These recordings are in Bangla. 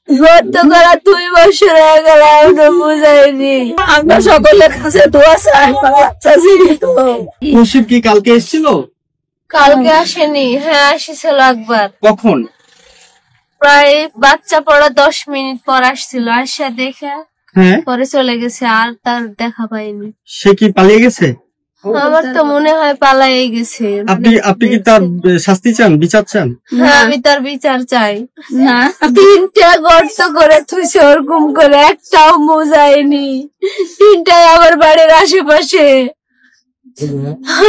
ভর্ত করা 2 বছর হয়ে গেল, এখনো বুঝাইনি। আমরা সকলের কাছে দোয়া চাই, বাচ্চা জীবিত। মুর্শিদ কি কালকে এসেছিল? কালকে আসেনি, হ্যাঁ আসছিল একবার। কখন? প্রায় বাচ্চা পড়া 10 মিনিট পর আসছিল, আসা দেখে পরে চলে গেছে, আর তার দেখা পাইনি। সে কি পালিয়ে গেছে? আমার তো মনে হয় পালাই গেছে। আপনি কি তার শাস্তি চান, বিচার চান? হ্যাঁ আমি তার বিচার চাই। 3টা গর্ত করে থুইছে ওরকম করে, একটাও মোজায়নি। 3টাই আমার বাড়ির আশেপাশে।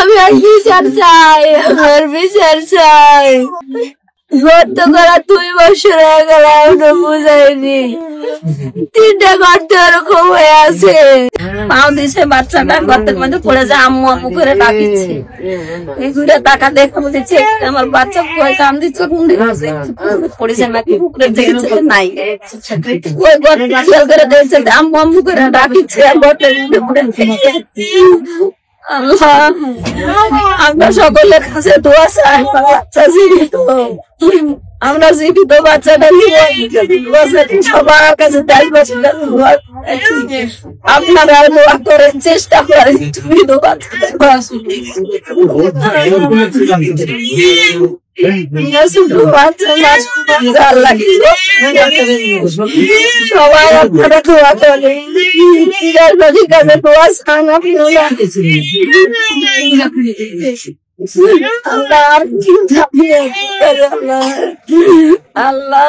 আমি আর বিচার চাই, আমার বিচার চাই। গর্ত করা 2 বছর হয়ে গেল, এখনো বুঝাইনি। 3টা গর্ত এরকম হয়ে আছে। পাও দিছে বাচ্চাটা গর্তের মধ্যে পড়ে যায়, আম্মু আম্মু করে ডাকিছে। এগুলো টাকা দেখে বলছে আমার বাচ্চা কই, কাম দিচ্ছে পড়েছে নাকি পুকুরে দেখছে নাই, ওই গর্ত খেয়াল করে দেখছে আম্মু আম্মু করে ডাকিছে। গর্তের মধ্যে পড়ে আল্লাহ, আমরা সকলের কাছে দোয়া চাই, বাচ্চা জীবিত। আমরা জীবিত বাচ্চাটা নিয়ে সবার কাছে দেশবাসীর কাছে দোয়া, আপনারা দোয়া করেন, চেষ্টা করেন, তুমি তো বাচ্চাটা সবাই আপনারা দোয়া করেন, দেশবাসীর কাছে দোয়া চান আপনারা। আল্লাহ আল্লাহ